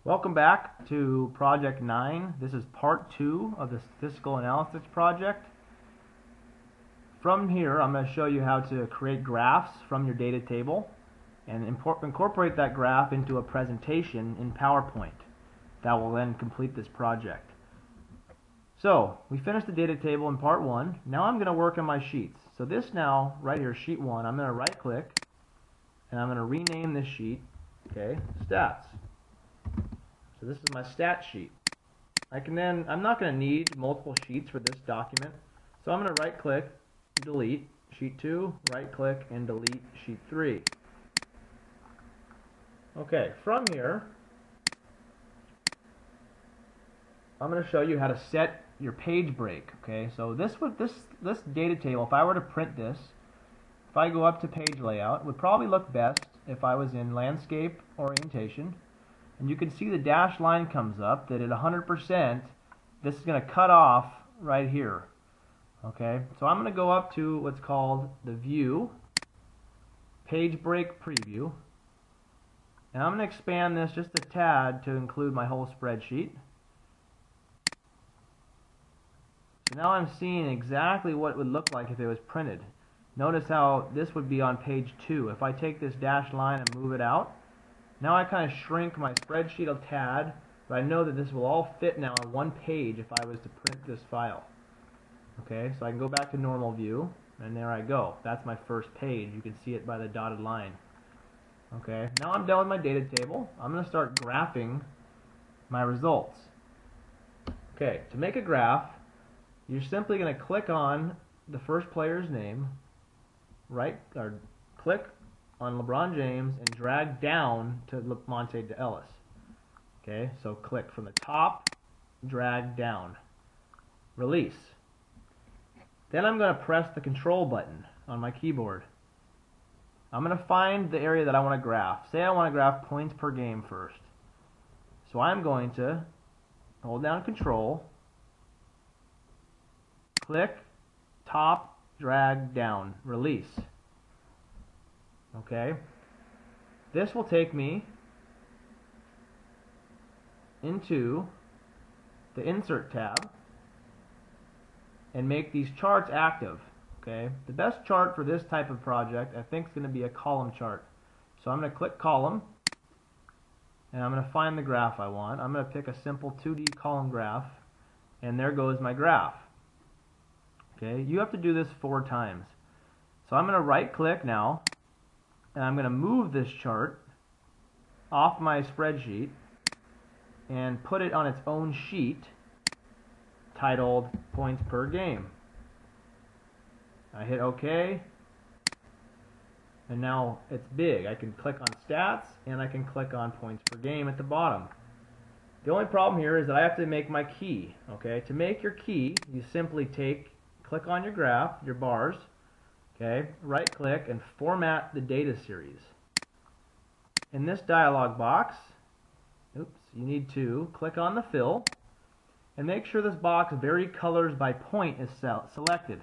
Welcome back to Project 9. This is part 2 of the statistical analysis project. From here, I'm going to show you how to create graphs from your data table and incorporate that graph into a presentation in PowerPoint. That will then complete this project. So, we finished the data table in part 1. Now I'm going to work on my sheets. So this now, right here, sheet 1, I'm going to right click and I'm going to rename this sheet, okay, stats. So this is my stat sheet. I'm not going to need multiple sheets for this document. So I'm going to right click, delete sheet 2, right click and delete sheet 3. Okay, from here, I'm going to show you how to set your page break. Okay, so this data table, if I were to print this, if I go up to page layout, it would probably look best if I was in landscape orientation. And you can see the dashed line comes up that at 100%, this is going to cut off right here. Okay, so I'm going to go up to what's called the View, Page Break Preview. And I'm going to expand this just a tad to include my whole spreadsheet. So now I'm seeing exactly what it would look like if it was printed. Notice how this would be on page 2. If I take this dashed line and move it out, now I kind of shrink my spreadsheet a tad, but I know that this will all fit now on one page if I was to print this file. Okay, so I can go back to normal view, and there I go. That's my first page. You can see it by the dotted line. Okay, now I'm done with my data table. I'm going to start graphing my results. Okay, to make a graph, you're simply going to click on the first player's name, click on LeBron James and drag down to Monte Ellis. Okay, so click from the top, drag down, release. Then I'm going to press the control button on my keyboard. I'm going to find the area that I want to graph. Say I want to graph points per game first. So I'm going to hold down control, click, top, drag down, release. Okay, this will take me into the Insert tab and make these charts active. Okay, the best chart for this type of project I think is going to be a column chart. So I'm going to click column and I'm going to find the graph I want. I'm going to pick a simple 2D column graph and there goes my graph. Okay, you have to do this 4 times. So I'm going to right click now and I'm going to move this chart off my spreadsheet and put it on its own sheet titled Points Per Game. I hit OK, and now it's big. I can click on Stats and I can click on Points Per Game at the bottom. The only problem here is that I have to make my key. Okay, to make your key, you simply click on your graph, your bars. Okay, right click and format the data series. In this dialog box, you need to click on the fill and make sure this box vary colors by point is selected.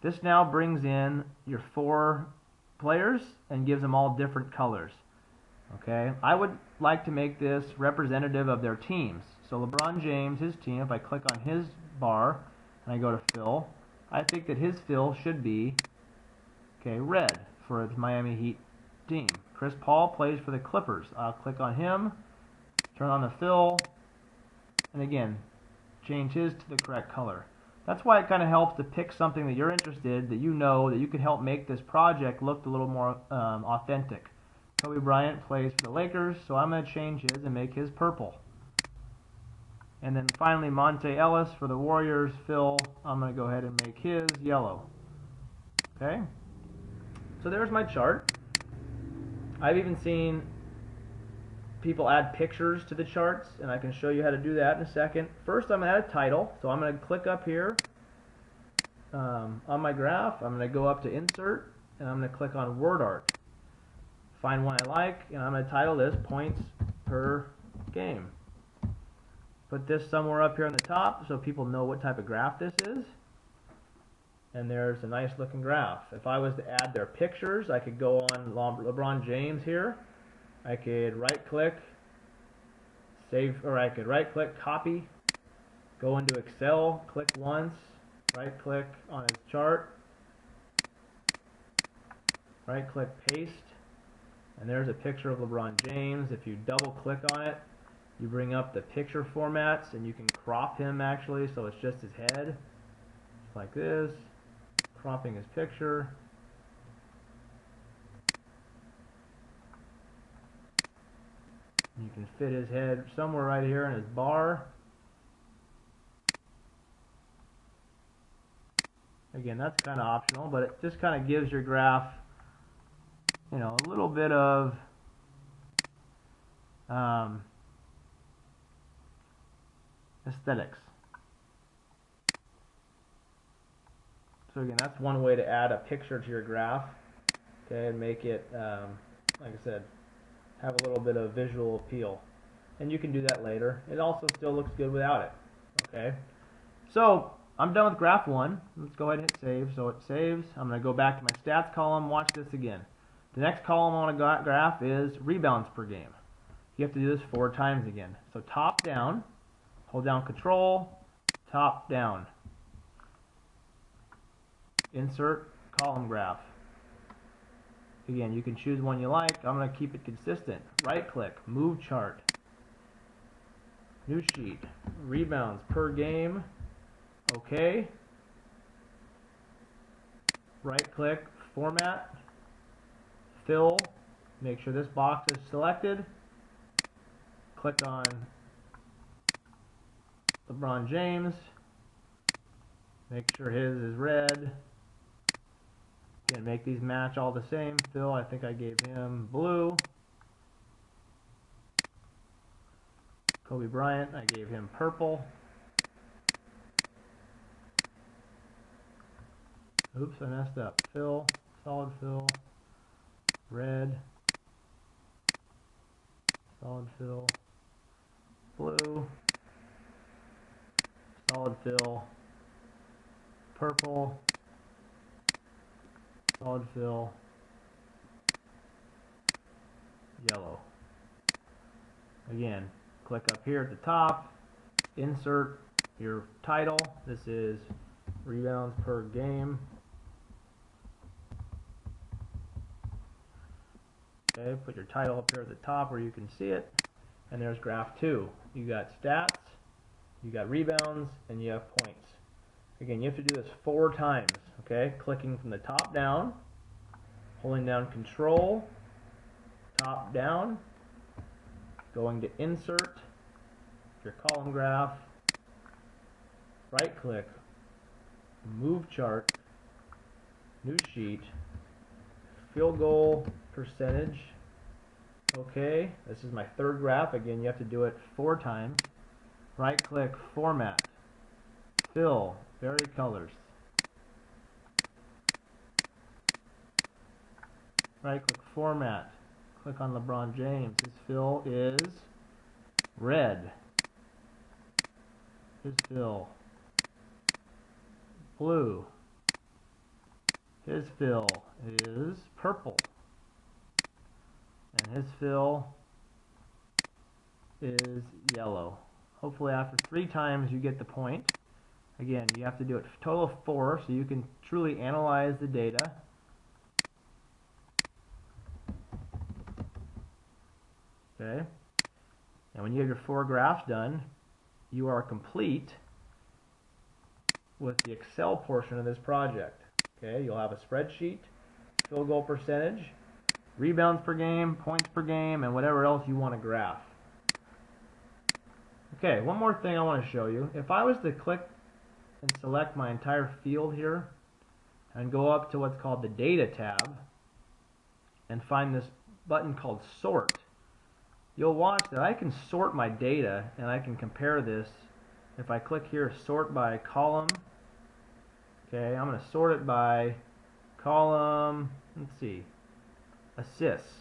This now brings in your 4 players and gives them all different colors. Okay, I would like to make this representative of their teams. So LeBron James, his team, if I click on his bar and I go to fill, I think that his fill should be red for the Miami Heat team. Chris Paul plays for the Clippers. I'll click on him, turn on the fill, and again, change his to the correct color. That's why it kind of helps to pick something that you're interested, that you know, that you can help make this project look a little more authentic. Kobe Bryant plays for the Lakers, so I'm going to change his and make his purple. And then finally, Monte Ellis for the Warriors, Phil, I'm going to go ahead and make his yellow. Okay? So there's my chart. I've even seen people add pictures to the charts, and I can show you how to do that in a second. First, I'm going to add a title. So I'm going to click up here on my graph. I'm going to go up to Insert, and I'm going to click on Word Art. Find one I like, and I'm going to title this Points Per Game. Put this somewhere up here on the top so people know what type of graph this is. And there's a nice looking graph. If I was to add their pictures, I could go on LeBron James here. I could right click, save, or I could right click, copy, go into Excel, click once, right click on his chart, right click, paste, and there's a picture of LeBron James. If you double click on it, you bring up the picture formats and you can crop him actually, so it's just his head, just like this, cropping his picture. You can fit his head somewhere right here in his bar. Again, that's kind of optional, but it just kind of gives your graph, you know, a little bit of aesthetics. So again, that's one way to add a picture to your graph, okay, and make it, like I said, have a little bit of visual appeal. And you can do that later. It also still looks good without it, okay? So I'm done with graph 1. Let's go ahead and hit save. So it saves. I'm going to go back to my stats column. Watch this again. The next column I want to graph is rebounds per game. You have to do this 4 times again. So top down, hold down control, top down. Insert column graph. Again, you can choose one you like. I'm going to keep it consistent. Right click, move chart. New sheet, rebounds per game. Okay. Right click, format, fill, make sure this box is selected. Click on LeBron James. Make sure his is red. Again, make these match all the same. Phil, I think I gave him blue. Kobe Bryant, I gave him purple. Oops, I messed up. Fill, solid fill, red, solid fill, blue, solid fill, purple, solid fill, yellow. Again, click up here at the top, insert your title. This is rebounds per game. Okay, put your title up here at the top where you can see it. And there's graph 2. You got stats, you got rebounds, and you have points. Again, you have to do this 4 times. Okay, clicking from the top down, holding down control, top down, going to insert your column graph, right click, move chart, new sheet, field goal percentage. Okay, this is my 3rd graph. Again, you have to do it 4 times. Right click, format, fill, vary colors. Right click, format, click on LeBron James. His fill is red. His fill blue. His fill is purple. And his fill is yellow. Hopefully after 3 times you get the point. Again, you have to do it a total of 4 so you can truly analyze the data. Okay. And when you have your 4 graphs done, you are complete with the Excel portion of this project. Okay, you'll have a spreadsheet, field goal percentage, rebounds per game, points per game, and whatever else you want to graph. Okay, one more thing I want to show you. If I was to click and select my entire field here and go up to what's called the Data tab and find this button called Sort, you'll watch that I can sort my data and I can compare this. If I click here, sort by column, okay, I'm going to sort it by column, let's see, assists.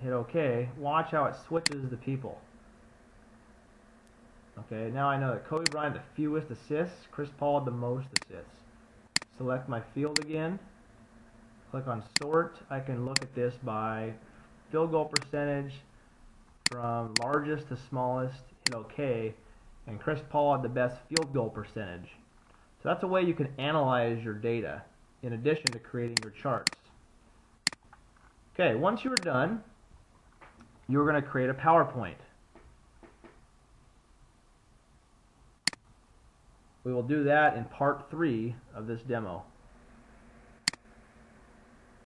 Hit OK. Watch how it switches the people. Okay, now I know that Kobe Bryant the fewest assists, Chris Paul the most assists. Select my field again. Click on sort. I can look at this by field goal percentage, from largest to smallest, hit OK, and Chris Paul had the best field goal percentage. So that's a way you can analyze your data in addition to creating your charts. Okay, once you're done, you're going to create a PowerPoint. We will do that in part 3 of this demo.